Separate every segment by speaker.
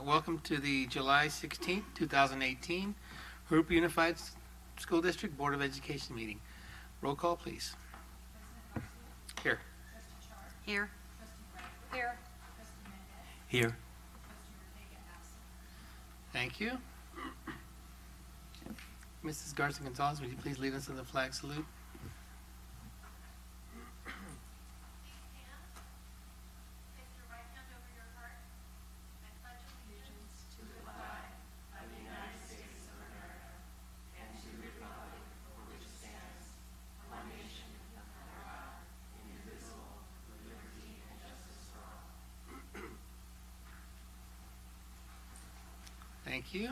Speaker 1: Welcome to the July 16th, 2018 Jurupa Unified School District Board of Education meeting. Roll call, please. Here.
Speaker 2: Here. Here.
Speaker 3: Here.
Speaker 1: Thank you. Mrs. Garza Gonzalez, would you please lead us in the flag salute? Thank you.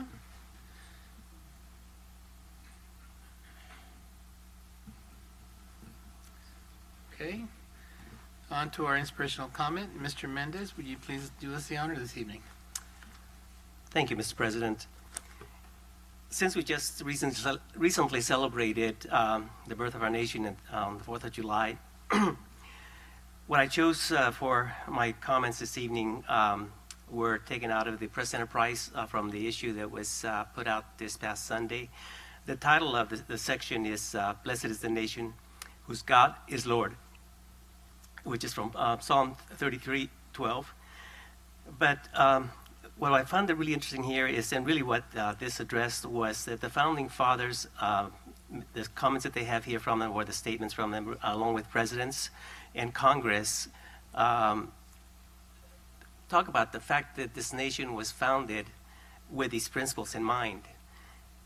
Speaker 1: Okay. On to our inspirational comment. Mr. Mendez, would you please do us the honor this evening?
Speaker 3: Thank you, Mr. President. Since we just recently celebrated the birth of our nation on the 4th of July, what I chose for my comments this evening were taken out of the press enterprise from the issue that was put out this past Sunday. The title of the section is Blessed is the Nation Whose God is Lord, which is from Psalm 33:12. But what I found really interesting here is, and really what this addressed was that the founding fathers, the comments that they have here from them, or the statements from them, along with presidents and Congress, talk about the fact that this nation was founded with these principles in mind.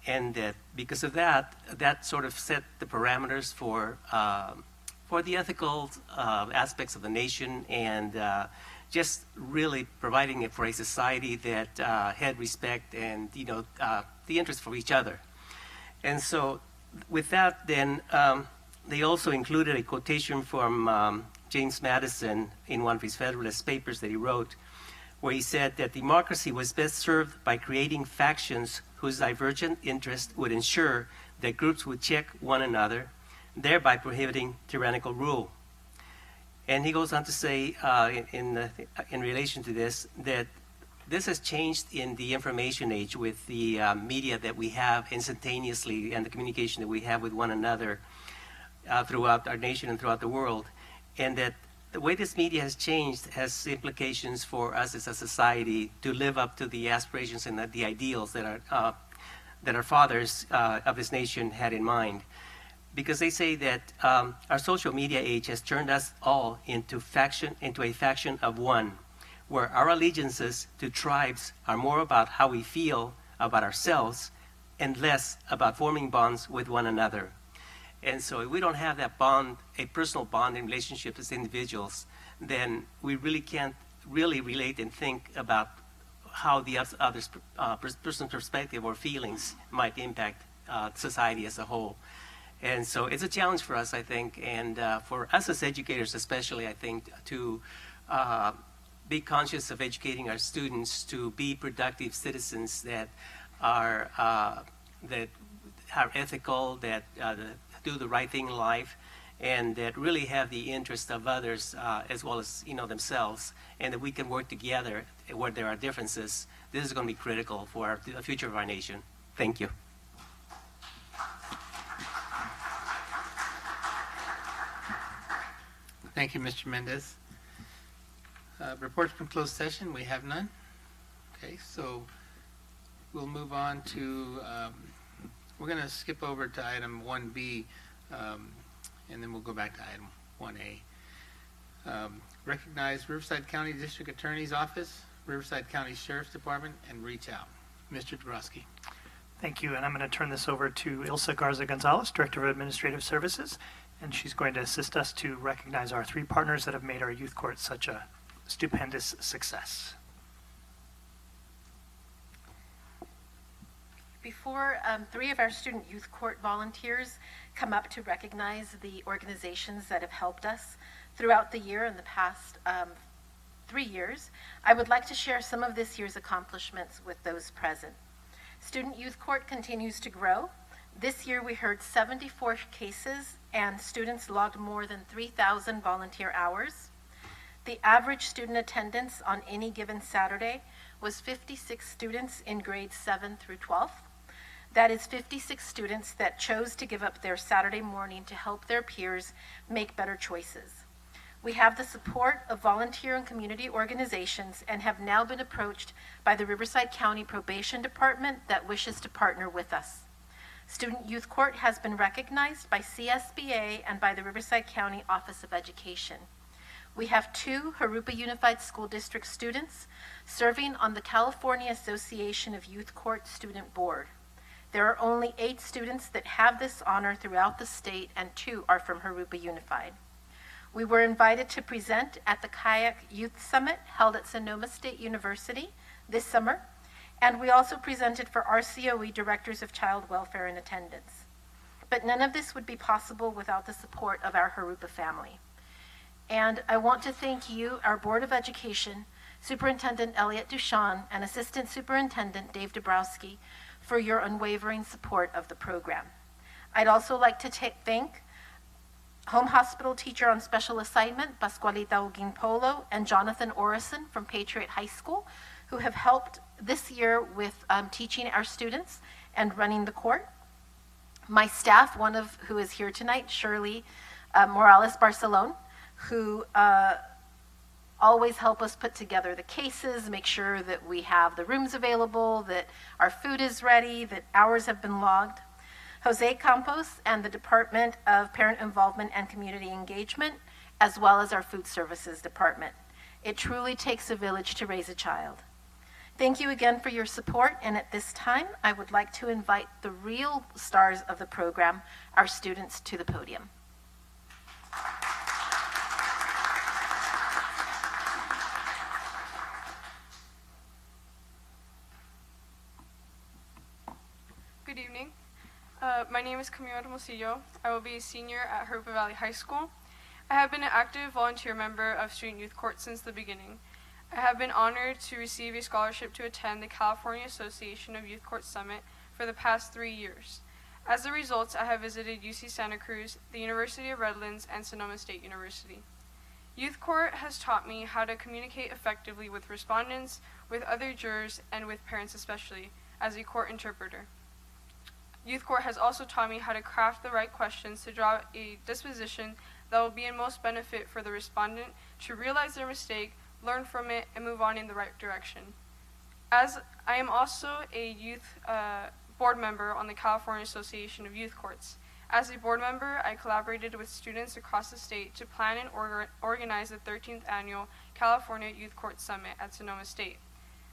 Speaker 3: And that because of that, that sort of set the parameters for the ethical aspects of the nation, and just really providing it for a society that had respect and the interest for each other. And so with that, then they also included a quotation from James Madison in one of his Federalist papers that he wrote, where he said that democracy was best served by creating factions whose divergent interests would ensure that groups would check one another, thereby prohibiting tyrannical rule. And he goes on to say, in relation to this, that this has changed in the information age with the media that we have instantaneously, and the communication that we have with one another throughout our nation and throughout the world, and that the way this media has changed has implications for us as a society to live up to the aspirations and the ideals that our fathers of this nation had in mind. Because they say that our social media age has turned us all into a faction of one, where our allegiances to tribes are more about how we feel about ourselves and less about forming bonds with one another. And so if we don't have that bond, a personal bond in relationships as individuals, then we really can't really relate and think about how the other's person's perspective or feelings might impact society as a whole. And so it's a challenge for us, I think, and for us as educators especially, I think, to be conscious of educating our students to be productive citizens that are ethical, that do the right thing in life, and that really have the interest of others as well as themselves, and that we can work together where there are differences. This is going to be critical for the future of our nation. Thank you.
Speaker 1: Thank you, Mr. Mendez. Reports from closed session, we have none. Okay, so we'll move on to, we're going to skip over to item 1B, and then we'll go back to item 1A. Recognize Riverside County District Attorney's Office, Riverside County Sheriff's Department, and reach out. Mr. Dubrovsky.
Speaker 4: Thank you, and I'm going to turn this over to Ilsa Garza Gonzalez, Director of Administrative Services, and she's going to assist us to recognize our three partners that have made our youth court such a stupendous success.
Speaker 2: Before three of our student youth court volunteers come up to recognize the organizations that have helped us throughout the year in the past 3 years, I would like to share some of this year's accomplishments with those present. Student Youth Court continues to grow. This year we heard 74 cases and students logged more than 3,000 volunteer hours. The average student attendance on any given Saturday was 56 students in grades 7 through 12. That is 56 students that chose to give up their Saturday morning to help their peers make better choices. We have the support of volunteer and community organizations and have now been approached by the Riverside County Probation Department that wishes to partner with us. Student Youth Court has been recognized by CSBA and by the Riverside County Office of Education. We have 2 Jurupa Unified School District students serving on the California Association of Youth Court Student Board. There are only 8 students that have this honor throughout the state, and 2 are from Jurupa Unified. We were invited to present at the Kayak Youth Summit held at Sonoma State University this summer, and we also presented for RCOE Directors of Child Welfare in attendance. But none of this would be possible without the support of our Jurupa family. And I want to thank you, our Board of Education, Superintendent Elliot Duchan, and Assistant Superintendent Dave Dabrowski for your unwavering support of the program. I'd also like to thank Home Hospital Teacher on Special Assignment, Pascualita Ugin Polo, and Jonathan Orison from Patriot High School, who have helped this year with teaching our students and running the court. My staff, one of who is here tonight, Shirley Morales Barcelon, who always help us put together the cases, make sure that we have the rooms available, that our food is ready, that hours have been logged. Jose Campos and the Department of Parent Involvement and Community Engagement, as well as our Food Services Department. It truly takes a village to raise a child. Thank you again for your support, and at this time, I would like to invite the real stars of the program, our students, to the podium.
Speaker 5: Good evening. My name is Camila Hermosillo. I will be a senior at Jurupa Valley High School. I have been an active volunteer member of Student Youth Court since the beginning. I have been honored to receive a scholarship to attend the California Association of Youth Court Summit for the past 3 years. As a result, I have visited UC Santa Cruz, the University of Redlands, and Sonoma State University. Youth Court has taught me how to communicate effectively with respondents, with other jurors, and with parents especially, as a court interpreter. Youth Court has also taught me how to craft the right questions to draw a disposition that will be in most benefit for the respondent to realize their mistake, learn from it, and move on in the right direction. As I am also a youth board member on the California Association of Youth Courts. As a board member, I collaborated with students across the state to plan and organize the 13th Annual California Youth Court Summit at Sonoma State.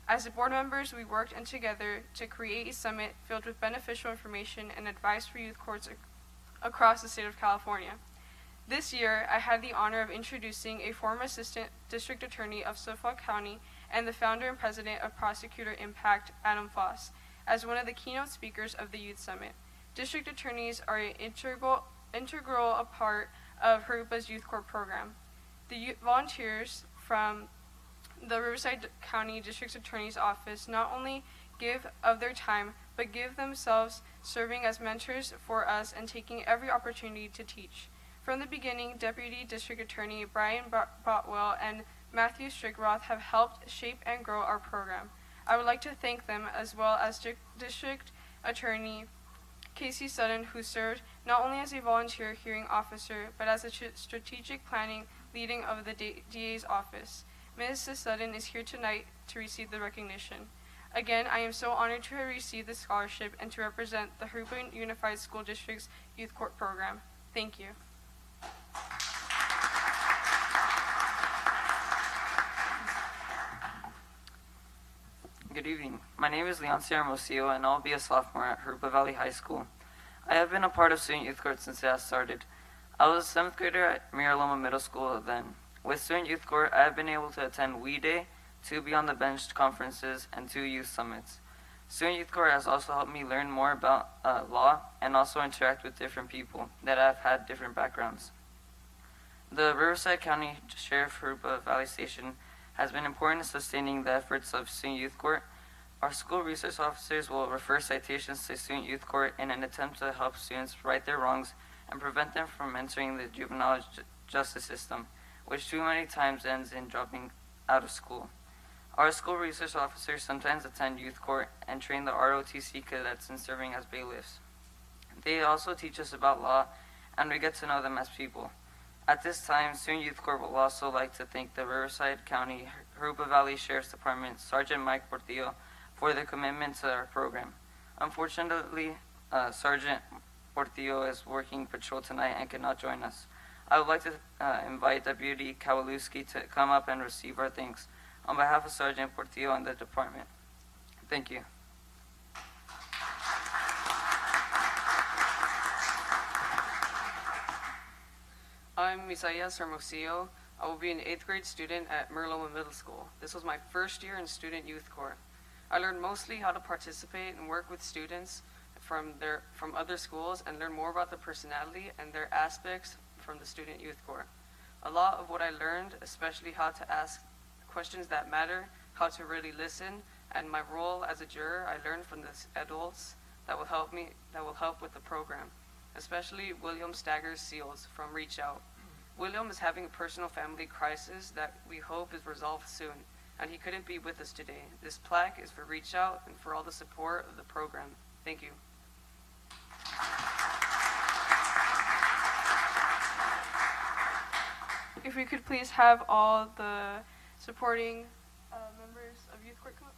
Speaker 5: As the board members, we worked together to create a summit filled with beneficial information and advice for youth courts across the state of California. This year, I had the honor of introducing a former assistant district attorney of Suffolk County and the founder and president of Prosecutor Impact, Adam Foss, as one of the keynote speakers of the Youth Summit. District attorneys are an integral part of Jurupa's Youth Court program. The volunteers from the Riverside County District Attorney's Office not only give of their time, but give themselves serving as mentors for us and taking every opportunity to teach. From the beginning, Deputy District Attorney Brian Botwell and Matthew Strickroth have helped shape and grow our program. I would like to thank them, as well as District Attorney Casey Sutton, who served not only as a volunteer hearing officer, but as a strategic planning leading of the DA's office. Mrs. Sutton is here tonight to receive the recognition. Again, I am so honored to have received the scholarship and to represent the Jurupa Unified School District's Youth Court program. Thank you.
Speaker 6: Good evening. My name is Leoncio Hermosillo, and I'll be a sophomore at Jurupa Valley High School. I have been a part of Student Youth Court since it has started. I was a 7th grader at Miraloma Middle School then. With Student Youth Court, I have been able to attend WE Day, 2 Beyond the Bench conferences, and 2 youth summits. Student Youth Court has also helped me learn more about law and also interact with different people that have had different backgrounds. The Riverside County Sheriff Jurupa Valley Station has been important in sustaining the efforts of Student Youth Court. Our school resource officers will refer citations to Student Youth Court in an attempt to help students right their wrongs and prevent them from entering the juvenile justice system, which too many times ends in dropping out of school. Our school resource officers sometimes attend youth court and train the ROTC cadets in serving as bailiffs. They also teach us about law, and we get to know them as people. At this time, Student Youth Court would also like to thank the Riverside County Jurupa Valley Sheriff's Department Sergeant Mike Portillo for their commitment to our program. Unfortunately, Sergeant Portillo is working patrol tonight and cannot join us. I would like to invite Deputy Kowalewski to come up and receive our thanks on behalf of Sergeant Portillo and the department. Thank you.
Speaker 7: I'm Misaias Hermosillo. I will be an 8th grade student at Merloma Middle School. This was my first year in Student Youth Court. I learned mostly how to participate and work with students from other schools and learn more about their personality and their aspects from the Student Youth Court. A lot of what I learned, especially how to ask questions that matter, how to really listen, and my role as a juror, I learned from the adults that will help with the program, especially William Staggers Seals from Reach Out. William is having a personal family crisis that we hope is resolved soon, and he couldn't be with us today. This plaque is for Reach Out and for all the support of the program. Thank you. If we could please have all the supporting members of Youth Court come up.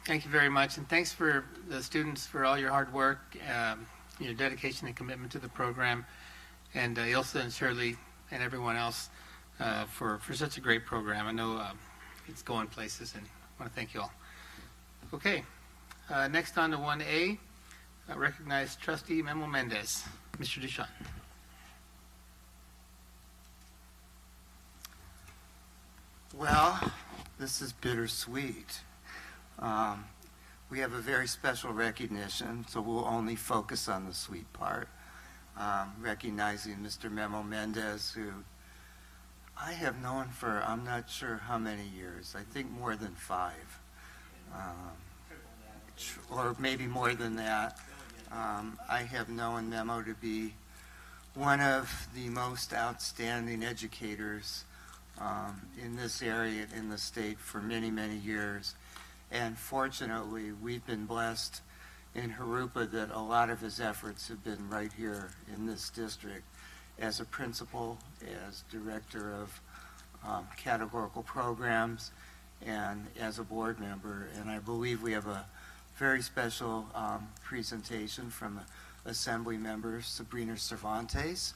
Speaker 1: Thank you very much, and thanks for the students for all your hard work, your dedication and commitment to the program, and Ilsa and Shirley and everyone else for such a great program. I know it's going places, and I want to thank you all. Okay, next on to 1A, recognize Trustee Memo Mendez. Mr. Duchamp.
Speaker 8: Well, this is bittersweet. We have a very special recognition, so we'll only focus on the sweet part. Recognizing Mr. Memo Mendez, who I have known for I'm not sure how many years. I think more than 5. Or maybe more than that. I have known Memo to be one of the most outstanding educators in this area in the state for many, many years. And fortunately, we've been blessed in Jurupa that a lot of his efforts have been right here in this district as a principal, as director of categorical programs, and as a board member. And I believe we have a very special presentation from Assembly Member Sabrina Cervantes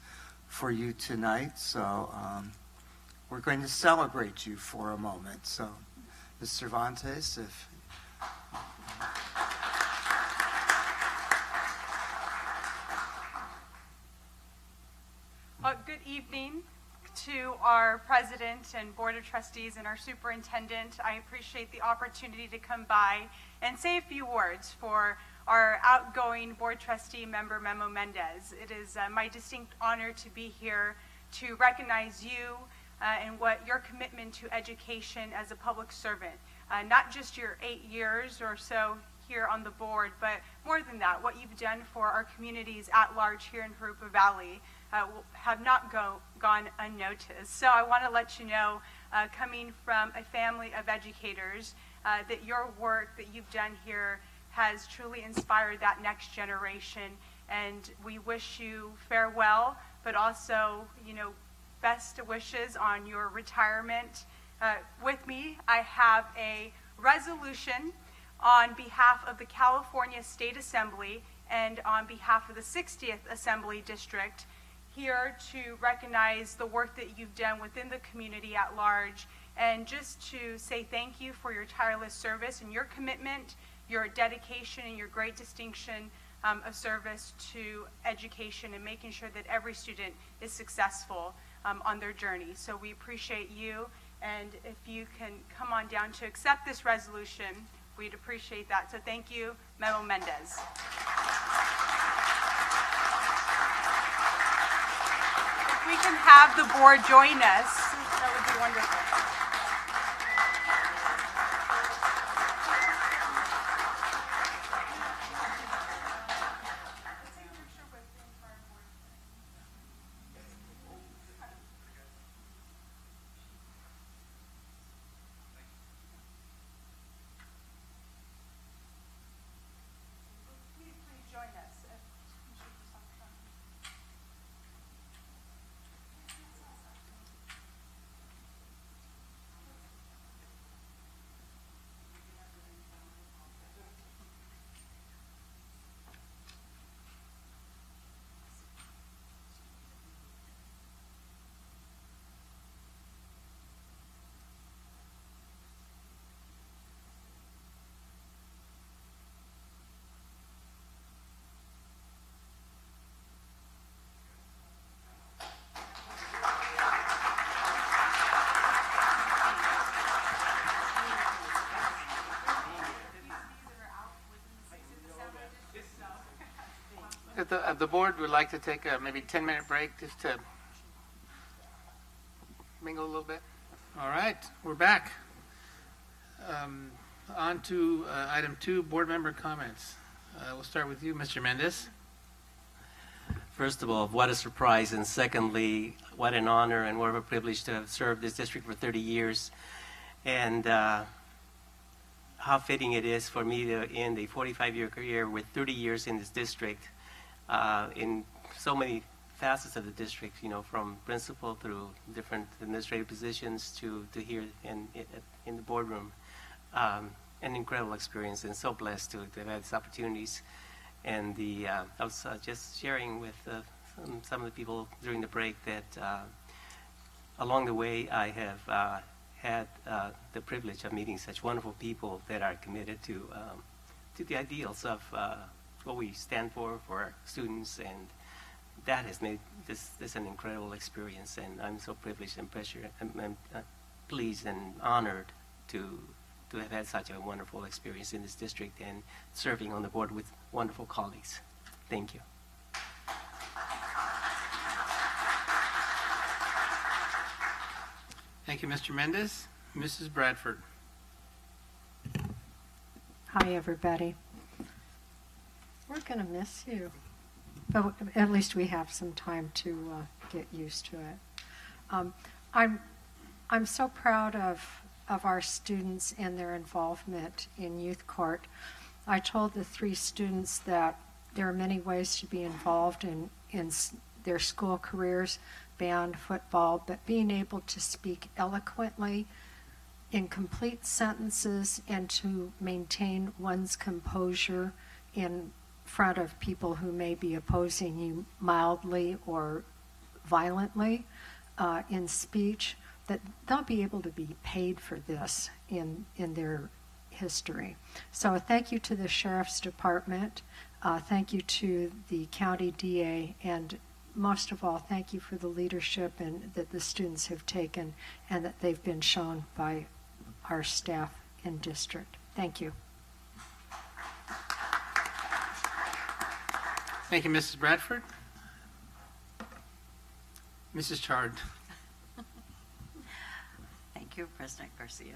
Speaker 8: for you tonight. So we're going to celebrate you for a moment. So Ms. Cervantes, if...
Speaker 9: Good evening to our president and board of trustees and our superintendent. I appreciate the opportunity to come by and say a few words for our outgoing board trustee member Memo Mendez. It is my distinct honor to be here to recognize you and what your commitment to education as a public servant, not just your 8 years or so here on the board, but more than that, what you've done for our communities at large here in Jurupa Valley have not gone unnoticed. So I want to let you know, coming from a family of educators, that your work that you've done here has truly inspired that next generation, and we wish you farewell, but also, best wishes on your retirement. With me, I have a resolution on behalf of the California State Assembly and on behalf of the 60th Assembly District here to recognize the work that you've done within the community at large, and just to say thank you for your tireless service and your commitment, your dedication, and your great distinction of service to education and making sure that every student is successful on their journey. So we appreciate you, and if you can come on down to accept this resolution, we'd appreciate that. So thank you, Memo Mendez. If we can have the board join us, that would be wonderful.
Speaker 1: If the board would like to take a maybe 10-minute break just to mingle a little bit. All right, we're back. On to item 2, board member comments. We'll start with you, Mr. Mendez.
Speaker 3: First of all, what a surprise, and secondly, what an honor and what a privilege to have served this district for 30 years. And how fitting it is for me to end a 45-year career with 30 years in this district, in so many facets of the district, you know, from principal through different administrative positions to here in the boardroom. An incredible experience, and so blessed to have had these opportunities. And I was just sharing with some of the people during the break that along the way I have had the privilege of meeting such wonderful people that are committed to the ideals of what we stand for our students, and that has made this an incredible experience. And I'm so privileged and I'm pleased and honored to have had such a wonderful experience in this district and serving on the board with wonderful colleagues. Thank you.
Speaker 1: Thank you, Mr. Mendez. Mrs. Bradford.
Speaker 10: Hi, everybody. We're going to miss you, but at least we have some time to get used to it. I'm so proud of our students and their involvement in youth court. I told the 3 students that there are many ways to be involved in their school careers, band, football, but being able to speak eloquently in complete sentences and to maintain one's composure in front of people who may be opposing you mildly or violently in speech, that they'll be able to be paid for this in their history. So thank you to the Sheriff's Department, thank you to the County DA, and most of all, thank you for the leadership and that the students have taken and that they've been shown by our staff and district. Thank you.
Speaker 1: Thank you, Mrs. Bradford. Mrs. Chard.
Speaker 11: Thank you, President Garcia.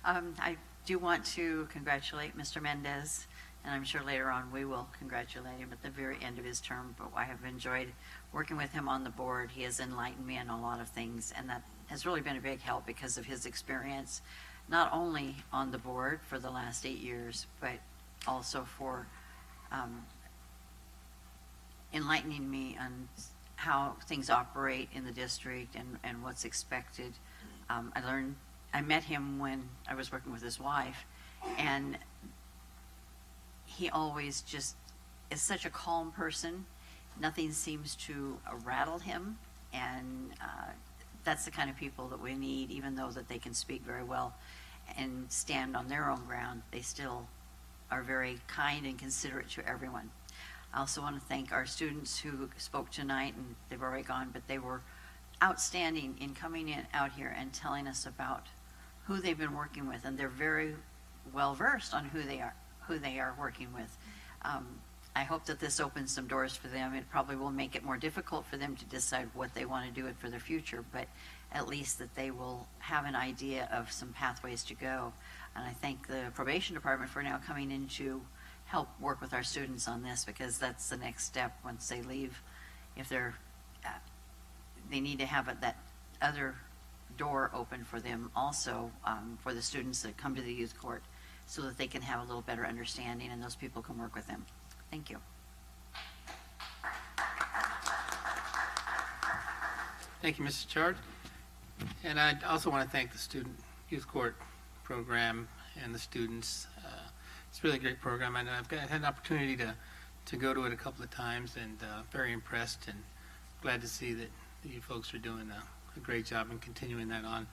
Speaker 11: I do want to congratulate Mr. Mendez, and I'm sure later on we will congratulate him at the very end of his term, but I have enjoyed working with him on the board. He has enlightened me on a lot of things, and that has really been a big help because of his experience, not only on the board for the last 8 years, but also for enlightening me on how things operate in the district and what's expected. I met him when I was working with his wife, and he always just is such a calm person. Nothing seems to rattle him, and that's the kind of people that we need. Even though that they can speak very well and stand on their own ground, they still are very kind and considerate to everyone. I also want to thank our students who spoke tonight, and they've already gone, but they were outstanding in coming out here and telling us about who they've been working with, and they're very well versed on who they are working with. I hope that this opens some doors for them. It probably will make it more difficult for them to decide what they want to do for their future, but at least that they will have an idea of some pathways to go. And I thank the probation department for now coming in to help work with our students on this, because that's the next step once they leave. If they need to have that other door open for them also, for the students that come to the youth court, so that they can have a little better understanding and those people can work with them. Thank you.
Speaker 1: Thank you, Mrs. Chard. And I also want to thank the Student Youth Court program and the students. It's a really great program, and I've had an opportunity to go to it a couple of times, and very impressed and glad to see that you folks are doing a great job and continuing that on.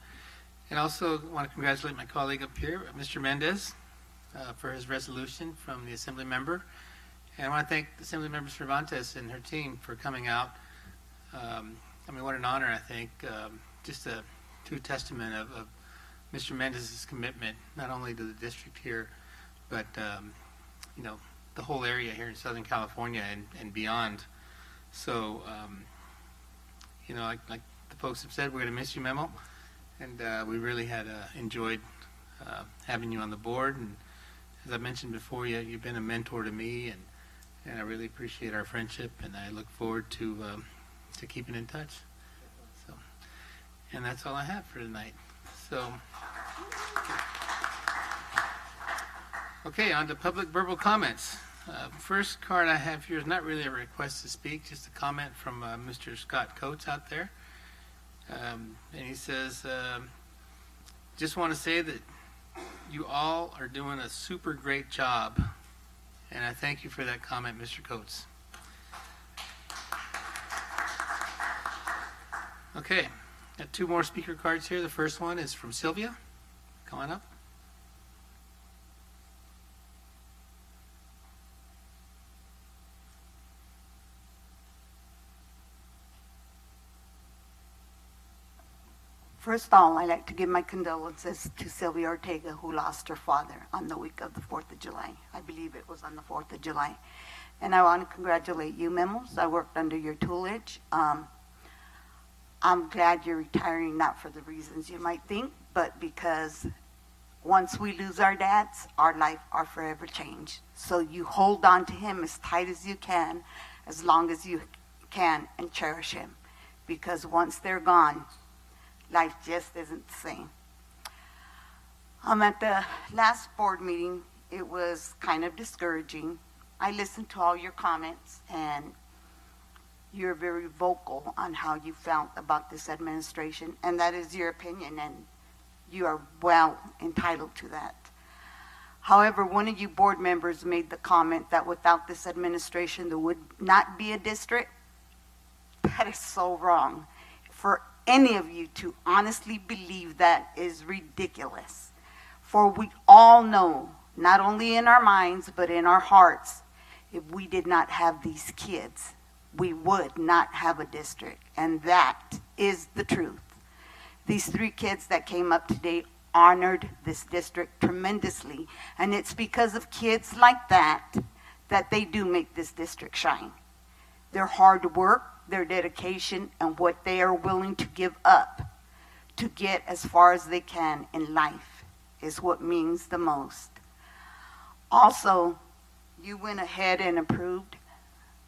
Speaker 1: And also want to congratulate my colleague up here, Mr. Mendez, for his resolution from the Assembly member. And I want to thank Assembly Member Cervantes and her team for coming out. I mean, what an honor, I think. Just a true testament of Mr. Mendez's commitment, not only to the district here, but you know, the whole area here in Southern California and beyond. So, you know, like the folks have said, we're going to miss you, Memo, and we really had enjoyed having you on the board. And as I mentioned before, you've been a mentor to me, and I really appreciate our friendship, and I look forward to keeping in touch. So, and that's all I have for tonight. So, okay, on to public verbal comments. First card I have here is not really a request to speak, just a comment from Mr. Scott Coates out there. And he says, just want to say that you all are doing a super great job. And I thank you for that comment, Mr. Coates. Okay, got two more speaker cards here. The first one is from Sylvia. Come on up.
Speaker 12: First of all, I'd like to give my condolences to Sylvia Ortega, who lost her father on the week of the 4th of July. I believe it was on the 4th of July. And I want to congratulate you, Memos. I worked under your tutelage. I'm glad you're retiring, not for the reasons you might think, but because once we lose our dads, our life are forever changed. So you hold on to him as tight as you can, as long as you can, and cherish him. Because once they're gone, life just isn't the same. At the last board meeting, it was kind of discouraging. I listened to all your comments, and you're very vocal on how you felt about this administration, and that is your opinion, and you are well entitled to that. However, one of you board members made the comment that without this administration, there would not be a district. That is so wrong. For any of you to honestly believe that is ridiculous. For we all know, not only in our minds, but in our hearts, if we did not have these kids, we would not have a district. And that is the truth. These 3 kids that came up today honored this district tremendously. And it's because of kids like that that they do make this district shine. Their hard work, their dedication, and what they are willing to give up to get as far as they can in life is what means the most. Also, you went ahead and approved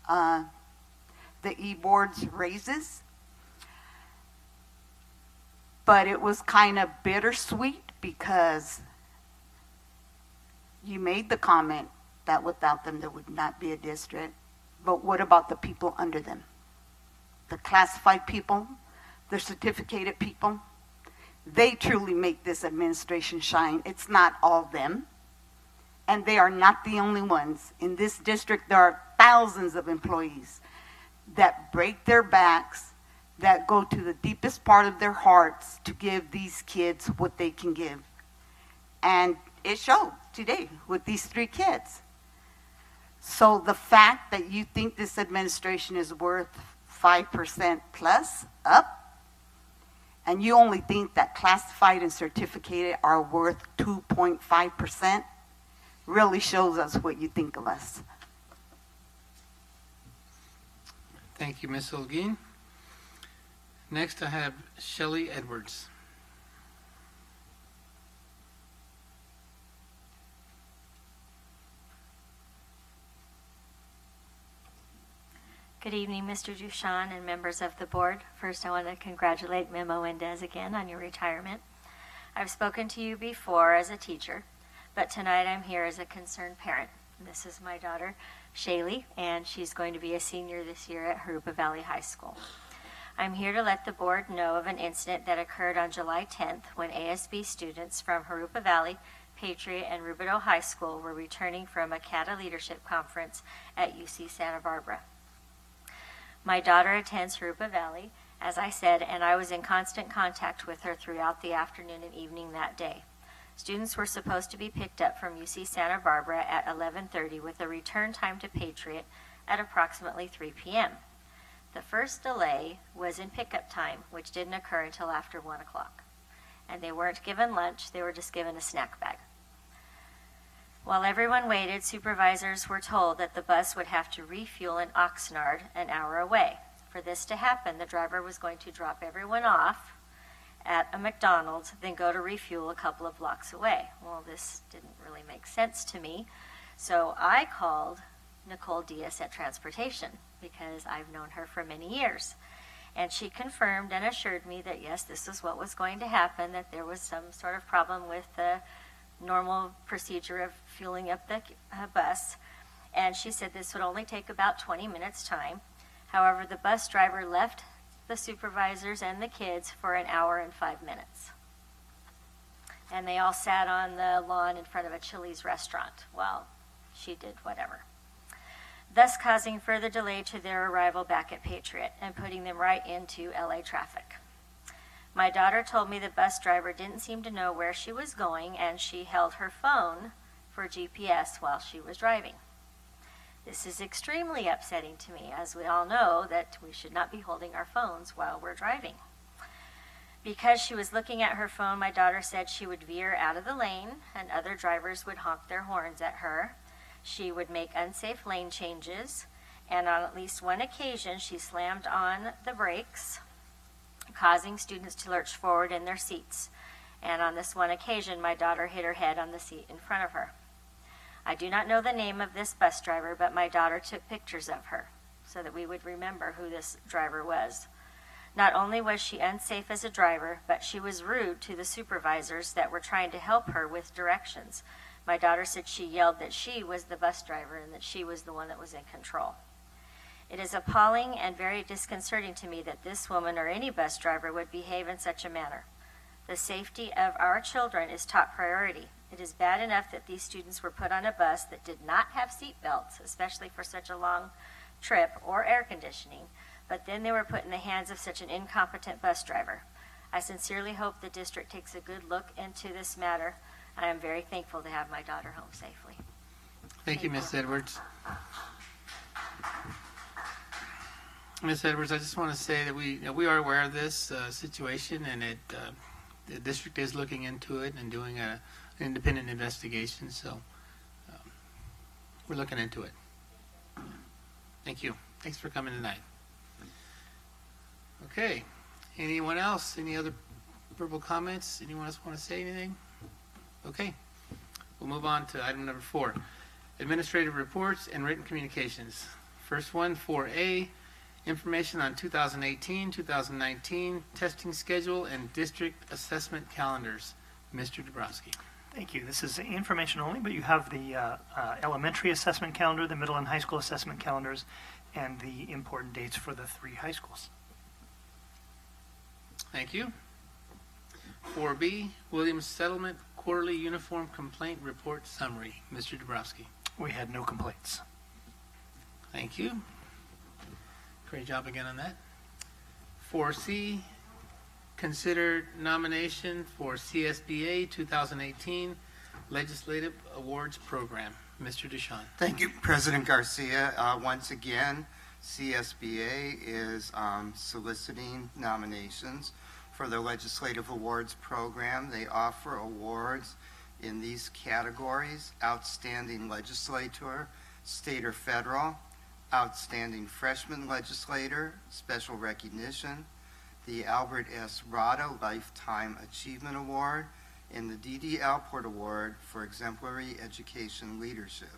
Speaker 12: the e-board's raises, but it was kind of bittersweet because you made the comment that without them there would not be a district. But what about the people under them? The classified people, the certificated people? They truly make this administration shine. It's not all them. And they are not the only ones. In this district, there are thousands of employees that break their backs, that go to the deepest part of their hearts to give these kids what they can give. And it showed today with these 3 kids. So the fact that you think this administration is worth 5% plus up, and you only think that classified and certificated are worth 2.5%, really shows us what you think of us.
Speaker 1: Thank you, Ms. Holguin. Next, I have Shelly Edwards.
Speaker 13: Good evening, Mr. Dushan and members of the board. First, I want to congratulate Memo Mendez again on your retirement. I've spoken to you before as a teacher, but tonight I'm here as a concerned parent. This is my daughter, Shelly, and she's going to be a senior this year at Jurupa Valley High School. I'm here to let the board know of an incident that occurred on July 10th when ASB students from Jurupa Valley, Patriot, and Rubidoux High School were returning from a CATA leadership conference at UC Santa Barbara. My daughter attends Jurupa Valley, as I said, and I was in constant contact with her throughout the afternoon and evening that day. Students were supposed to be picked up from UC Santa Barbara at 11:30 with a return time to Patriot at approximately 3 p.m. The first delay was in pickup time, which didn't occur until after 1 o'clock. And they weren't given lunch, they were just given a snack bag. While everyone waited, supervisors were told that the bus would have to refuel in Oxnard, an hour away. For this to happen, the driver was going to drop everyone off at a McDonald's, then go to refuel a couple of blocks away. Well, this didn't really make sense to me, so I called Nicole Diaz at Transportation because I've known her for many years. And she confirmed and assured me that yes, this is what was going to happen, that there was some sort of problem with the normal procedure of fueling up the bus, and she said this would only take about 20 minutes time. However, the bus driver left the supervisors and the kids for an hour and 5 minutes, and they all sat on the lawn in front of a Chili's restaurant while she did whatever, thus causing further delay to their arrival back at Patriot and putting them right into LA traffic. My daughter told me the bus driver didn't seem to know where she was going, and she held her phone for GPS while she was driving. This is extremely upsetting to me, as we all know that we should not be holding our phones while we're driving. Because she was looking at her phone, my daughter said she would veer out of the lane, and other drivers would honk their horns at her. She would make unsafe lane changes, and on at least one occasion, she slammed on the brakes, causing students to lurch forward in their seats. And on this one occasion, my daughter hit her head on the seat in front of her. I do not know the name of this bus driver, but my daughter took pictures of her so that we would remember who this driver was. Not only was she unsafe as a driver, but she was rude to the supervisors that were trying to help her with directions. My daughter said she yelled that she was the bus driver and that she was the one that was in control. It is appalling and very disconcerting to me that this woman or any bus driver would behave in such a manner. The safety of our children is top priority. It is bad enough that these students were put on a bus that did not have seat belts, especially for such a long trip, or air conditioning, but then they were put in the hands of such an incompetent bus driver. I sincerely hope the district takes a good look into this matter. I am very thankful to have my daughter home safely.
Speaker 1: Thank you, Ms. Edwards. Ms. Edwards, I just want to say that we are aware of this situation, and the district is looking into it and doing an independent investigation, so we're looking into it. Thank you. Thanks for coming tonight. Okay. Anyone else? Any other verbal comments? Anyone else want to say anything? Okay. We'll move on to item number 4, administrative reports and written communications. First one, 4A, information on 2018-2019 testing schedule and district assessment calendars. Mr. Dabrowski.
Speaker 4: Thank you. This is information only, but you have the elementary assessment calendar, the middle and high school assessment calendars, and the important dates for the 3 high schools.
Speaker 1: Thank you. 4B, Williams Settlement Quarterly Uniform Complaint Report Summary. Mr. Dabrowski.
Speaker 4: We had no complaints.
Speaker 1: Thank you. Great job again on that. 4C, consider nomination for CSBA 2018 Legislative Awards Program. Mr. Duchan.
Speaker 8: Thank you, President Garcia. Once again, CSBA is soliciting nominations for the Legislative Awards Program. They offer awards in these categories: Outstanding Legislator, State or Federal, Outstanding Freshman Legislator, Special Recognition, the Albert S. Rada Lifetime Achievement Award, and the D.D. Alport Award for Exemplary Education Leadership.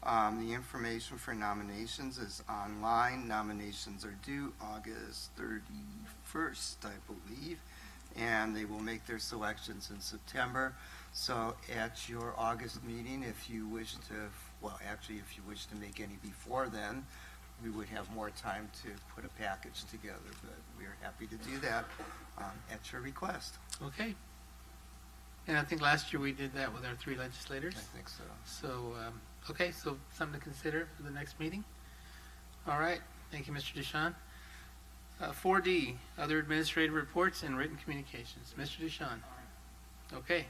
Speaker 8: The information for nominations is online. Nominations are due August 31st, I believe, and they will make their selections in September. So at your August meeting, if you wish to, well, actually, if you wish to make any before then, we would have more time to put a package together, but we are happy to do that at your request.
Speaker 1: Okay. And I think last year we did that with our 3 legislators.
Speaker 8: I think so.
Speaker 1: So, okay, so something to consider for the next meeting. All right. Thank you, Mr. Duchan. 4D, other administrative reports and written communications. Mr. Duchan. Okay.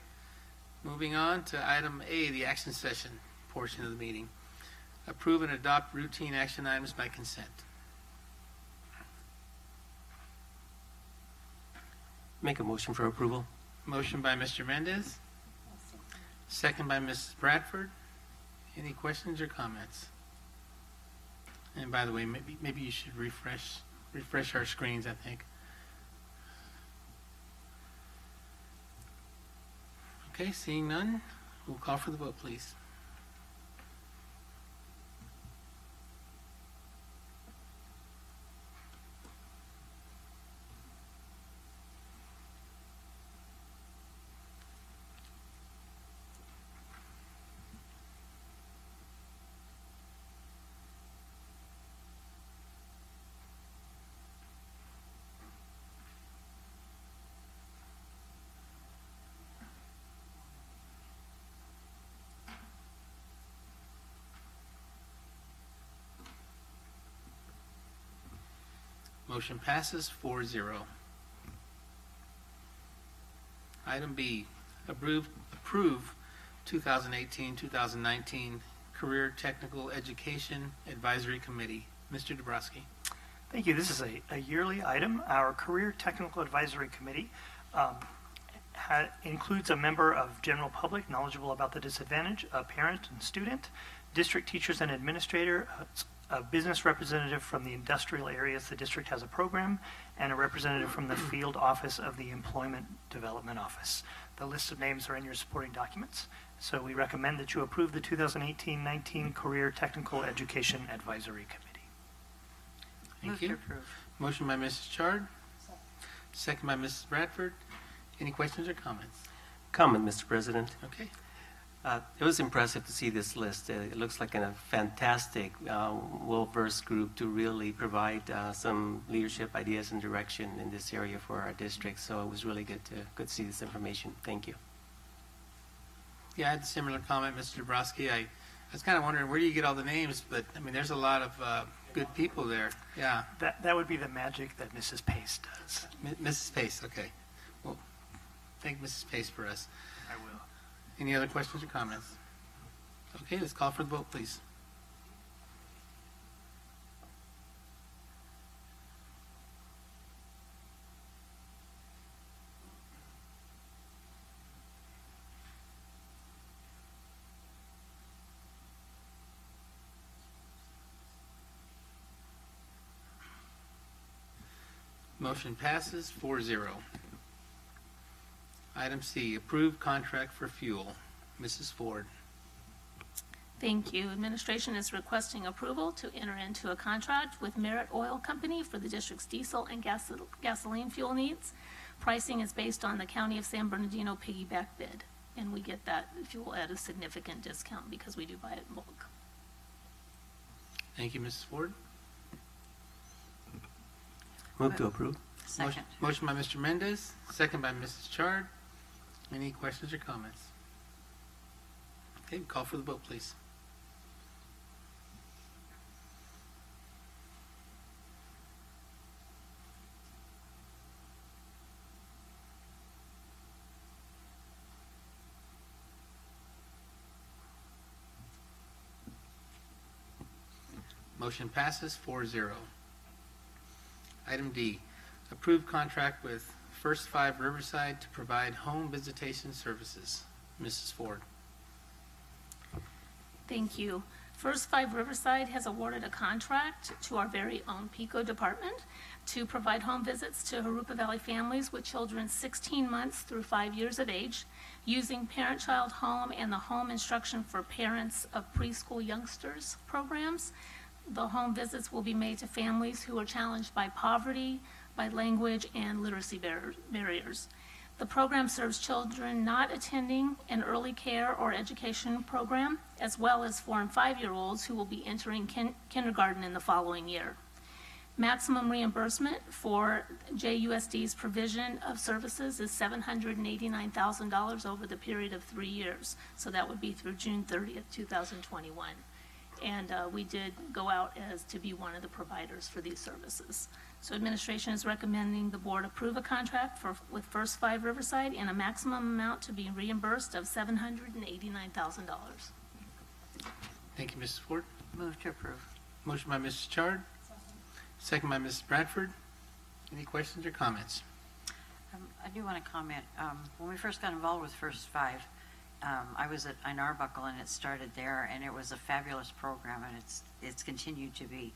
Speaker 1: Moving on to item A, the action session portion of the meeting. Approve and adopt routine action items by consent.
Speaker 3: Make a motion for approval.
Speaker 1: Motion by Mr. Mendez. Second by Mrs. Bradford. Any questions or comments? And by the way, maybe you should refresh our screens, I think. Okay, seeing none, we'll call for the vote, please. Motion passes 4-0. Item B, approve 2018-2019 Career Technical Education Advisory Committee. Mr. Dabrowski.
Speaker 4: Thank you. This is a yearly item. Our Career Technical Advisory Committee includes a member of general public knowledgeable about the disadvantage, a parent and student, district teachers and administrator, a business representative from the industrial areas the district has a program, and a representative from the field office of the Employment Development Office. The list of names are in your supporting documents. So we recommend that you approve the 2018-19 Career Technical Education Advisory Committee.
Speaker 1: Thank
Speaker 11: Move
Speaker 1: you.
Speaker 11: to approve.
Speaker 1: Motion by Mrs. Chard. Second by Mrs. Bradford. Any questions or comments?
Speaker 3: Comment, Mr. President.
Speaker 1: Okay.
Speaker 3: It was impressive to see this list. It looks like a fantastic, well-versed group to really provide some leadership ideas and direction in this area for our district. So it was really good to see this information. Thank you.
Speaker 1: Yeah, I had a similar comment, Mr. Dabrowski. I was kind of wondering, where do you get all the names? But, I mean, there's a lot of good people there. Yeah.
Speaker 4: That would be the magic that Mrs. Pace does.
Speaker 1: Mrs. Pace, okay. Well, thank Mrs. Pace for us.
Speaker 4: I will.
Speaker 1: Any other questions or comments? Okay, let's call for the vote, please. Motion passes 4-0. Item C, approved contract for fuel. Mrs. Ford.
Speaker 14: Thank you. Administration is requesting approval to enter into a contract with Merit Oil Company for the district's diesel and gasoline fuel needs. Pricing is based on the County of San Bernardino piggyback bid, and we get that fuel at a significant discount because we do buy it in bulk.
Speaker 1: Thank you, Mrs. Ford.
Speaker 3: Move to approve.
Speaker 11: Second.
Speaker 1: Motion by Mr. Mendez, second by Mrs. Chard. Any questions or comments? Okay, call for the vote, please. Motion passes 4-0. Item D, approve contract with First 5 Riverside to provide home visitation services. Mrs. Ford.
Speaker 14: Thank you. First 5 Riverside has awarded a contract to our very own PICO department to provide home visits to Jurupa Valley families with children 16 months through 5 years of age, using Parent-Child Home and the Home Instruction for Parents of Preschool Youngsters programs. The home visits will be made to families who are challenged by poverty, by language, and literacy barriers. The program serves children not attending an early care or education program, as well as 4- and 5-year-olds who will be entering kindergarten in the following year. Maximum reimbursement for JUSD's provision of services is $789,000 over the period of 3 years. So that would be through June 30th, 2021. And we did go out as to be one of the providers for these services. So administration is recommending the board approve a contract with First 5 Riverside in a maximum amount to be reimbursed of $789,000.
Speaker 1: Thank you, Mrs. Ford.
Speaker 11: Move to approve.
Speaker 1: Motion by Mrs. Chard, second by Mrs. Bradford. Any questions or comments?
Speaker 11: I do want to comment. When we first got involved with First 5, I was at Arbuckle, and it started there, and it was a fabulous program, and it's continued to be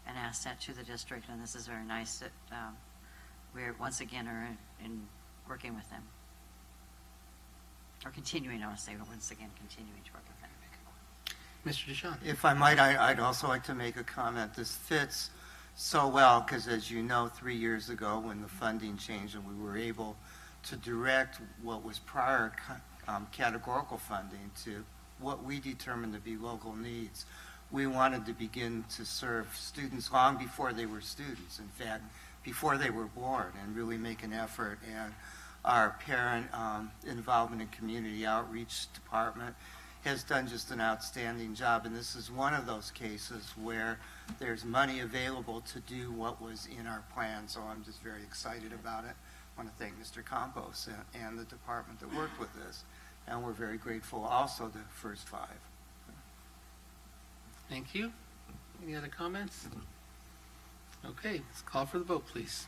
Speaker 11: an asset to the district, and this is very nice that we're once again are in working with them. Or continuing, I want to say, once again, continuing to work with them.
Speaker 1: Mr. DeShawn.
Speaker 8: If I might, I'd also like to make a comment. This fits so well because, as you know, 3 years ago when the funding changed and we were able to direct what was prior categorical funding to what we determined to be local needs, we wanted to begin to serve students long before they were students, in fact, before they were born, and really make an effort. And our parent involvement in community outreach department has done just an outstanding job, and this is one of those cases where there's money available to do what was in our plan, so I'm just very excited about it. I want to thank Mr. Campos and the department that worked with this, and we're very grateful also to First 5.
Speaker 1: Thank you. Any other comments? Okay, let's call for the vote, please.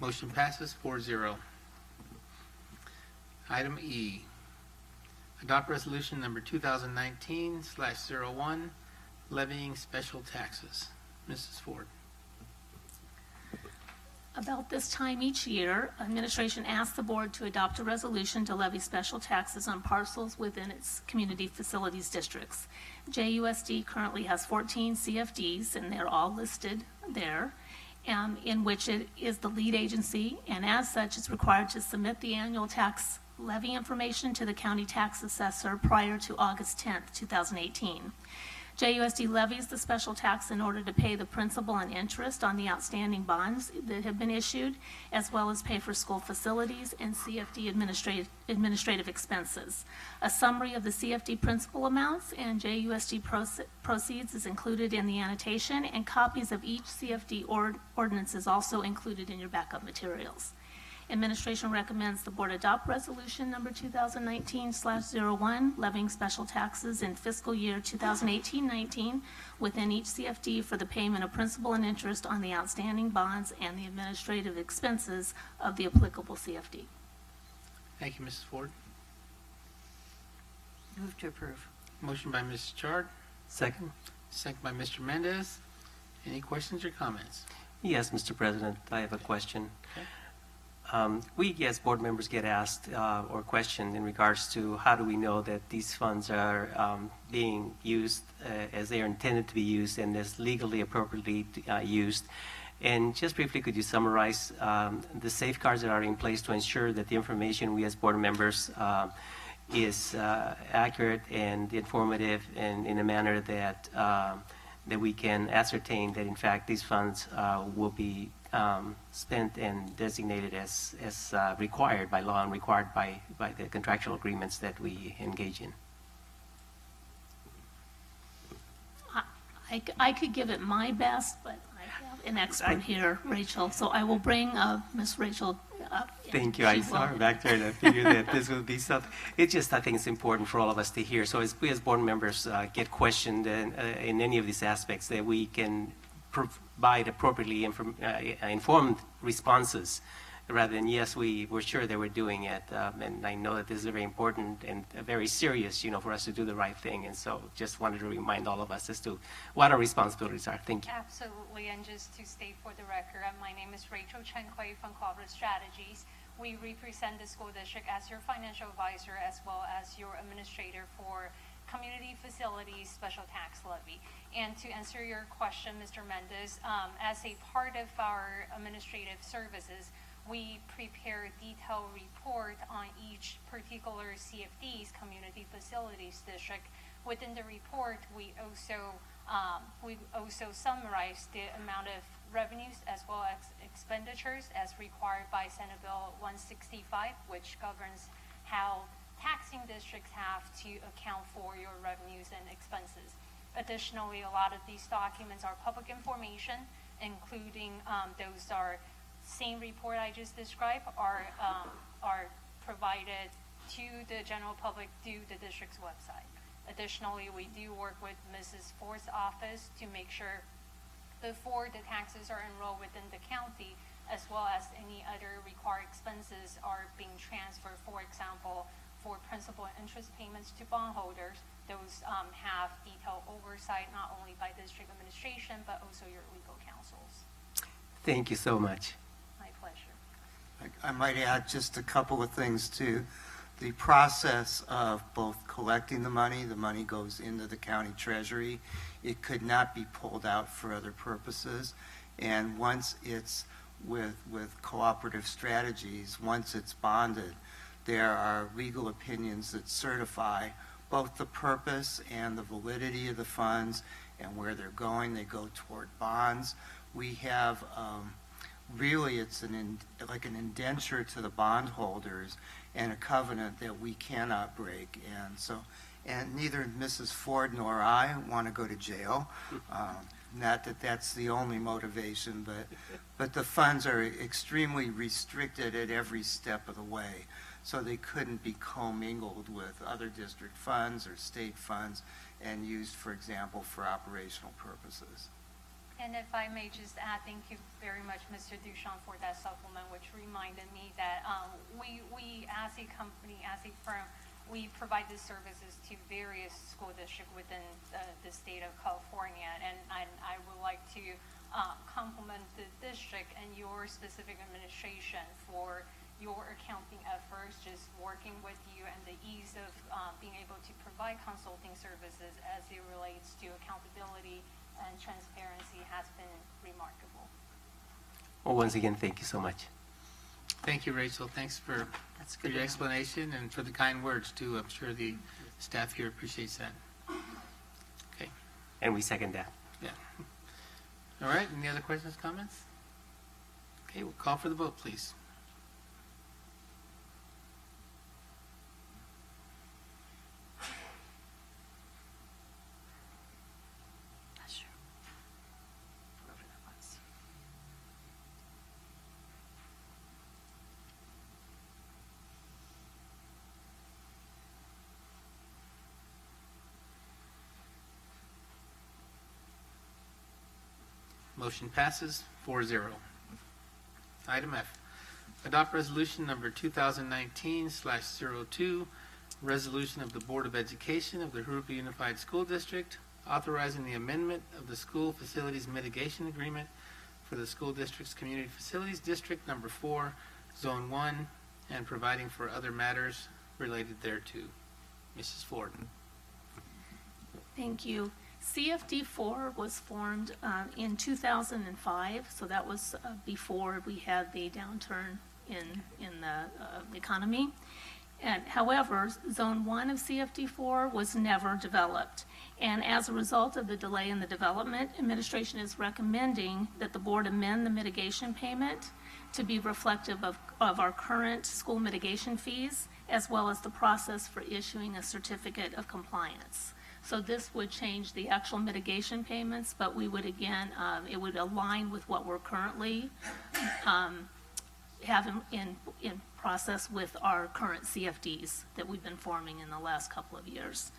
Speaker 1: Motion passes 4-0. Item E, adopt resolution number 2019/01, levying special taxes. Mrs. Ford.
Speaker 14: About this time each year, administration asks the board to adopt a resolution to levy special taxes on parcels within its community facilities districts. JUSD currently has 14 CFDs, and they're all listed there, in which it is the lead agency, and as such, it's required to submit the annual tax levy information to the county tax assessor prior to August 10th, 2018. JUSD levies the special tax in order to pay the principal and interest on the outstanding bonds that have been issued, as well as pay for school facilities and CFD administrative expenses. A summary of the CFD principal amounts and JUSD proceeds is included in the annotation, and copies of each CFD ordinance is also included in your backup materials. Administration recommends the board adopt resolution number 2019/01, levying special taxes in fiscal year 2018-19 within each CFD for the payment of principal and interest on the outstanding bonds and the administrative expenses of the applicable CFD.
Speaker 1: Thank you, Mrs. Ford.
Speaker 11: Move to approve.
Speaker 1: Motion by Mrs. Chard,
Speaker 3: Second?
Speaker 1: second by Mr. Mendez. Any questions or comments?
Speaker 3: Yes, Mr. President, I have a question.
Speaker 1: Okay.
Speaker 3: We, as board members, get asked or questioned in regards to how do we know that these funds are being used as they are intended to be used and as legally appropriately used. And just briefly, could you summarize the safeguards that are in place to ensure that the information we as board members is accurate and informative and in a manner that that we can ascertain that in fact these funds will be spent and designated as required by law and required by the contractual agreements that we engage in.
Speaker 14: I could give it my best, but I have an expert here, Rachel, so I will bring Miss Rachel up.
Speaker 3: Thank you. I saw her back there, and I figured that this would be something. It's just, I think it's important for all of us to hear. So as we as board members get questioned in any of these aspects, that we can provide appropriately informed responses, rather than, yes, we're sure that we're doing it. And I know that this is very important and very serious, for us to do the right thing. And so just wanted to remind all of us as to what our responsibilities are. Thank you.
Speaker 15: Absolutely, and just to state for the record, my name is Rachel Chen-Hui from Corporate Strategies. We represent the school district as your financial advisor as well as your administrator for community facilities special tax levy. And to answer your question, Mr. Mendez, as a part of our administrative services, we prepare a detailed report on each particular CFD's community facilities district. Within the report, we also summarize the amount of revenues as well as expenditures as required by Senate Bill 165, which governs how taxing districts have to account for your revenues and expenses. Additionally, a lot of these documents are public information, including those are same report I just described are provided to the general public through the district's website. Additionally, we do work with Mrs. Ford's office to make sure before the taxes are enrolled within the county, as well as any other required expenses are being transferred. For example, for principal and interest payments to bondholders, those have detailed oversight not only by district administration, but also your legal counsels.
Speaker 3: Thank you so much.
Speaker 15: My pleasure.
Speaker 8: I might add just a couple of things too. The process of both collecting the money goes into the county treasury. It could not be pulled out for other purposes. And once it's with cooperative strategies, once it's bonded, there are legal opinions that certify both the purpose and the validity of the funds and where they're going. They go toward bonds. We have really it's like an indenture to the bondholders and a covenant that we cannot break. And neither Mrs. Ford nor I want to go to jail. Not that that's the only motivation, but the funds are extremely restricted at every step of the way. So they couldn't be commingled with other district funds or state funds and used, for example, for operational purposes.
Speaker 15: And if I may just add, thank you very much, Mr. Duchamp, for that supplement, which reminded me that we as a company, as a firm, we provide these services to various school districts within the state of California. And I would like to compliment the district and your specific administration for your accounting efforts, just working with you, and the ease of being able to provide consulting services as it relates to accountability and transparency has been remarkable.
Speaker 3: Well, once again, thank you so much.
Speaker 1: Thank you, Rachel. Thanks for your explanation and for the kind words, too. I'm sure the staff here appreciates that. Okay.
Speaker 3: And we second that.
Speaker 1: Yeah. All right. Any other questions, comments? Okay, we'll call for the vote, please. Motion passes 4-0. Item F, adopt resolution number 2019/02, resolution of the Board of Education of the Jurupa Unified School District, authorizing the amendment of the School Facilities Mitigation Agreement for the School District's Community Facilities District Number 4, Zone 1, and providing for other matters related thereto. Mrs. Ford.
Speaker 14: Thank you. CFD4 was formed in 2005, so that was before we had the downturn in the economy. And however, Zone 1 of CFD4 was never developed. And as a result of the delay in the development, administration is recommending that the board amend the mitigation payment to be reflective of our current school mitigation fees, as well as the process for issuing a certificate of compliance. So this would change the actual mitigation payments, but we would again, it would align with what we're currently have in process with our current CFDs that we've been forming in the last couple of years.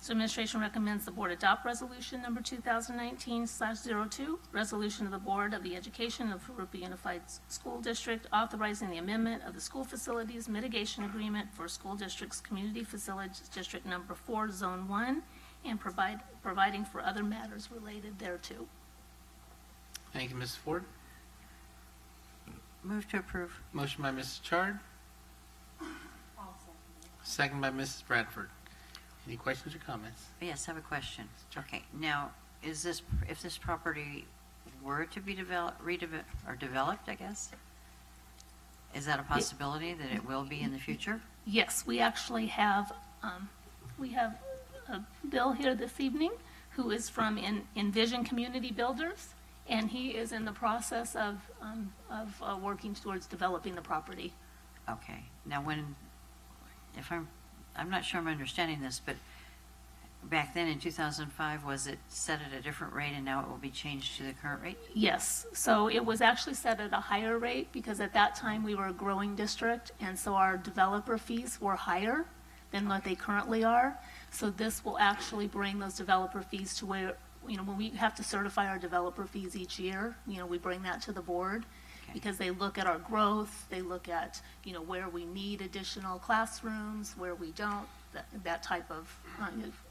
Speaker 14: So administration recommends the board adopt resolution number 2019/02, resolution of the Board of the Education of Jurupa Unified School District authorizing the amendment of the school facilities mitigation agreement for school district's community facilities district number 4, zone 1, and providing for other matters related thereto.
Speaker 1: Thank you, Mrs. Ford.
Speaker 11: Move to approve.
Speaker 1: Motion by Mrs. Chard. Second by Mrs. Bradford. Any questions or comments?
Speaker 11: Yes, I have a question. Okay, now, is this, if this property were to be developed, I guess? Is that a possibility that it will be in the future?
Speaker 14: Yes, we actually have, a Bill here this evening who is from Envision Community Builders, and he is in the process of working towards developing the property.
Speaker 11: Okay, now if I'm not sure I'm understanding this, but back then in 2005, was it set at a different rate and now it will be changed to the current rate?
Speaker 14: Yes, so it was actually set at a higher rate because at that time we were a growing district, and so our developer fees were higher than what they currently are. So this will actually bring those developer fees to where, when we have to certify our developer fees each year, we bring that to the board. Okay. Because they look at our growth, they look at, where we need additional classrooms, where we don't, that type of,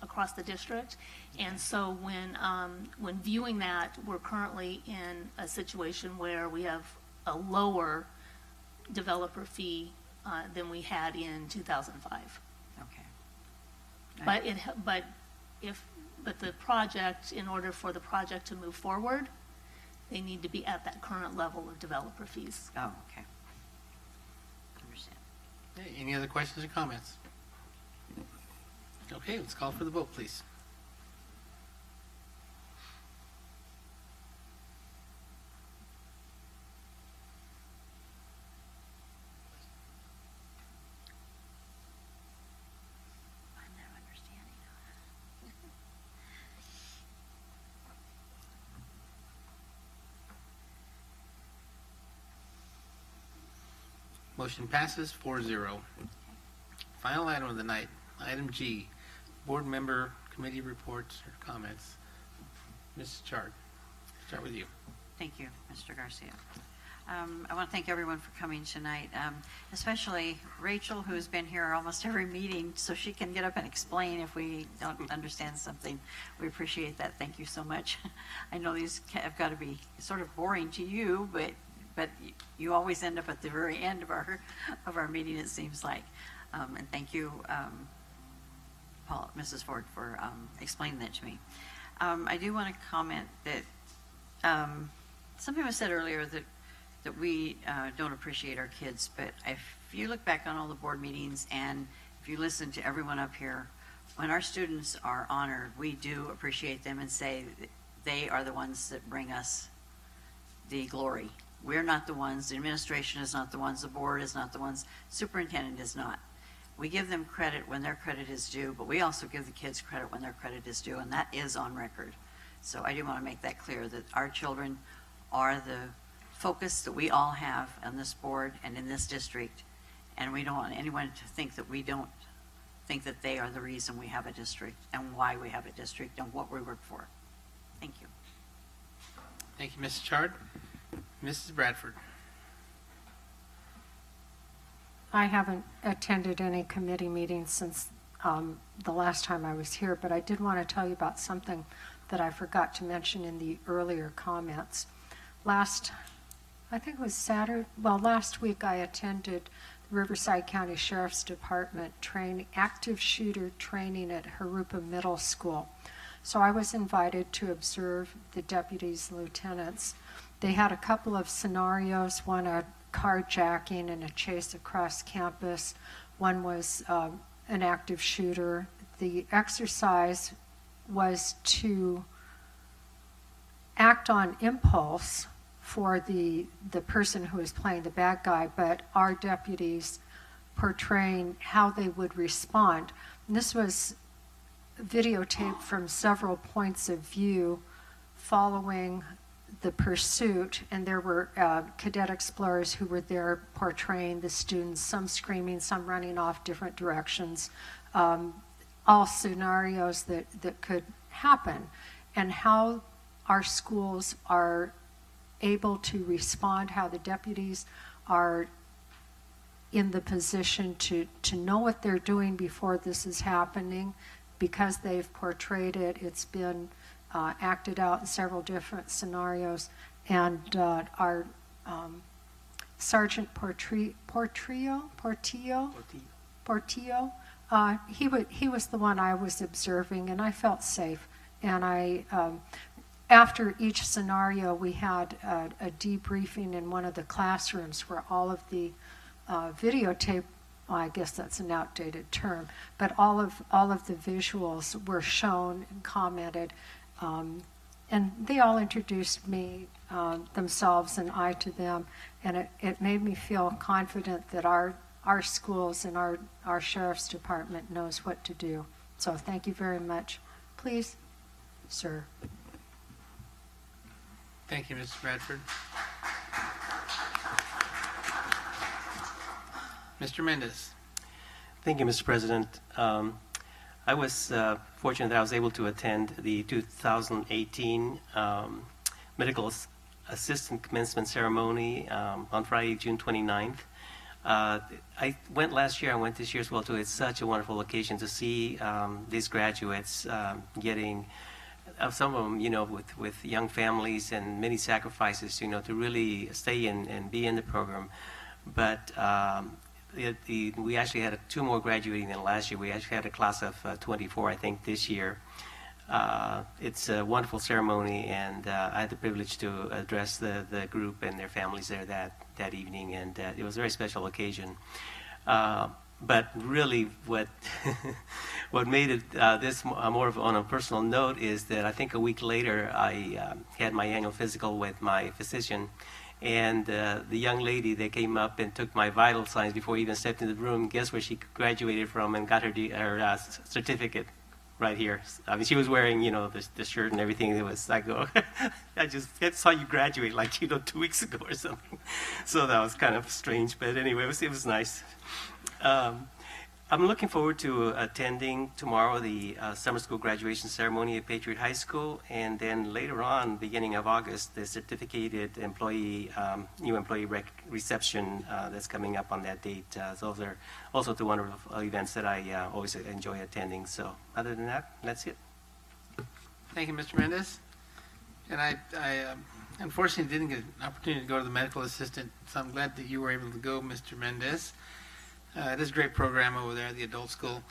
Speaker 14: across the district. And so when viewing that, we're currently in a situation where we have a lower developer fee than we had in 2005.
Speaker 11: Okay.
Speaker 14: But the project, in order for the project to move forward, they need to be at that current level of developer fees.
Speaker 11: Oh, okay. Understand.
Speaker 1: Okay, any other questions or comments? Okay, let's call for the vote, please.
Speaker 11: I'm not understanding.
Speaker 1: Motion passes 4-0. Final item of the night, item G, board member committee reports or comments. Mrs. Chard, start with you.
Speaker 11: Thank you, Mr. Garcia. I want to thank everyone for coming tonight, especially Rachel, who's been here almost every meeting, so she can get up and explain if we don't understand something. We appreciate that. Thank you so much. I know these have got to be sort of boring to you, but you always end up at the very end of our meeting, it seems like. And thank you, Mrs. Ford, for explaining that to me. I do want to comment that something was said earlier that we don't appreciate our kids, but if you look back on all the board meetings and if you listen to everyone up here, when our students are honored, we do appreciate them and say that they are the ones that bring us the glory. We're not the ones, the administration is not the ones, the board is not the ones, superintendent is not. We give them credit when their credit is due, but we also give the kids credit when their credit is due, and that is on record. So I do want to make that clear, that our children are the focus that we all have on this board and in this district, and we don't want anyone to think that we don't think that they are the reason we have a district and why we have a district and what we work for. Thank you.
Speaker 1: Thank you, Mrs. Chard. Mrs. Bradford.
Speaker 10: I haven't attended any committee meetings since the last time I was here, but I did want to tell you about something that I forgot to mention in the earlier comments. Last week I attended the Riverside County Sheriff's Department active shooter training at Jurupa Middle School. So I was invited to observe the deputies and lieutenants. They had a couple of scenarios, one a carjacking and a chase across campus, one was an active shooter. The exercise was to act on impulse for the person who was playing the bad guy, but our deputies portraying how they would respond. And this was videotaped from several points of view following the pursuit, and there were cadet explorers who were there portraying the students, some screaming, some running off different directions, all scenarios that could happen, and how our schools are able to respond, how the deputies are in the position to know what they're doing before this is happening. Because they've portrayed it, it's been acted out in several different scenarios. And our Sergeant Portillo, he was the one I was observing, and I felt safe. And I, after each scenario, we had a debriefing in one of the classrooms where all of the videotape, well, I guess that's an outdated term, but all of the visuals were shown and commented, and they all introduced me themselves and I to them, and it made me feel confident that our schools and our sheriff's department knows what to do. So thank you very much. Please, sir.
Speaker 1: Thank you, Mr. Bradford. Mr. Mendez.
Speaker 3: Thank you, Mr. President. I was fortunate that I was able to attend the 2018 Medical Assistant Commencement Ceremony on Friday, June 29th. I went last year, I went this year as well too. It's such a wonderful occasion to see these graduates getting, some of them, with young families and many sacrifices, to really stay in and be in the program. But we actually had 2 more graduating than last year. We actually had a class of 24, I think, this year. It's a wonderful ceremony, and I had the privilege to address the group and their families there that evening, and it was a very special occasion. But really, what what made it this more of on a personal note is that I think a week later I had my annual physical with my physician. And the young lady that came up and took my vital signs before I even stepped into the room, guess where she graduated from and got her certificate? Right here. I mean, she was wearing, the shirt and everything. It was, I go, I just saw you graduate like, 2 weeks ago or something. So that was kind of strange. But anyway, it was nice. I'm looking forward to attending tomorrow the summer school graduation ceremony at Patriot High School, and then later on, beginning of August, the certificated employee, new employee reception that's coming up on that date. Those are also 2 wonderful events that I always enjoy attending. So other than that, that's it.
Speaker 1: Thank you, Mr. Mendez. And I unfortunately didn't get an opportunity to go to the medical assistant, so I'm glad that you were able to go, Mr. Mendez. It is a great program over there at the adult school.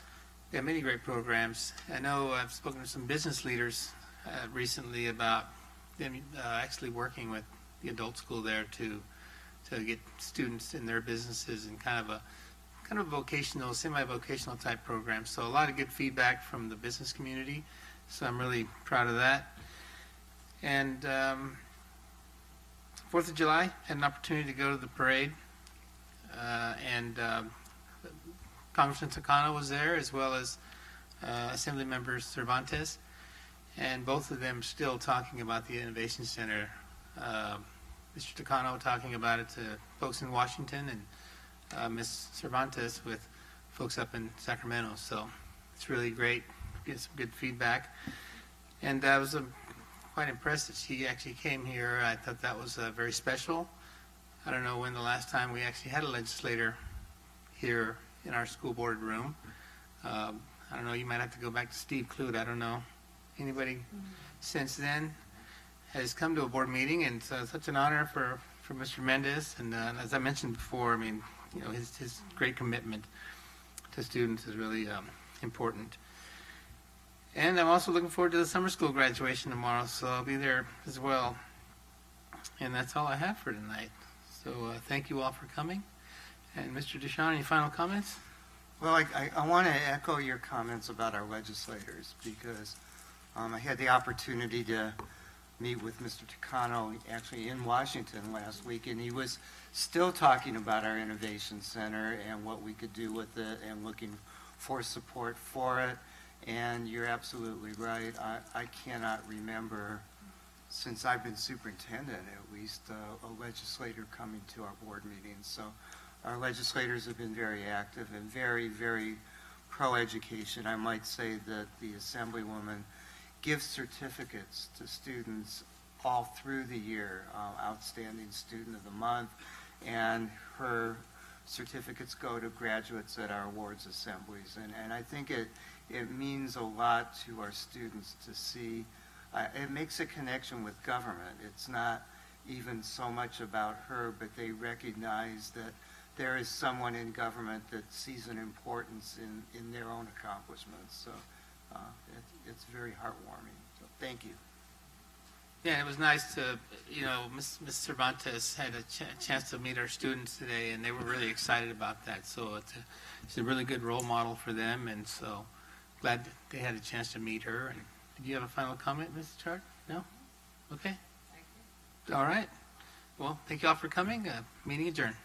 Speaker 1: They have many great programs. I know I've spoken to some business leaders recently about them actually working with the adult school there to get students in their businesses in kind of vocational, semi-vocational type program. So a lot of good feedback from the business community. So I'm really proud of that. And 4th of July, had an opportunity to go to the parade, and Congressman Takano was there, as well as Assembly Member Cervantes, and both of them still talking about the Innovation Center. Mr. Takano talking about it to folks in Washington, and Ms. Cervantes with folks up in Sacramento. So it's really great, get some good feedback. And I was quite impressed that she actually came here. I thought that was very special. I don't know when the last time we actually had a legislator here in our school board room. I don't know, you might have to go back to Steve Clute. I don't know. Anybody since then has come to a board meeting, and so it's such an honor for Mr. Mendez. And as I mentioned before, I mean, his great commitment to students is really important. And I'm also looking forward to the summer school graduation tomorrow, so I'll be there as well. And that's all I have for tonight. So thank you all for coming. And Mr. Duchamp, any final comments?
Speaker 8: Well, I want to echo your comments about our legislators because I had the opportunity to meet with Mr. Takano actually in Washington last week, and he was still talking about our Innovation Center and what we could do with it and looking for support for it. And you're absolutely right. I cannot remember, since I've been superintendent at least, a legislator coming to our board meetings. So our legislators have been very active and very, very pro-education. I might say that the Assemblywoman gives certificates to students all through the year, Outstanding Student of the Month, and her certificates go to graduates at our awards assemblies. And I think it means a lot to our students to see, it makes a connection with government. It's not even so much about her, but they recognize that there is someone in government that sees an importance in their own accomplishments. So it's very heartwarming. So thank you.
Speaker 1: Yeah, it was nice to, Ms. Cervantes had a chance to meet our students today, and they were really excited about that. So it's a really good role model for them, and so glad that they had a chance to meet her. And did you have a final comment, Ms. Chard? No? Okay. All right. Well, thank you all for coming. Meeting adjourned.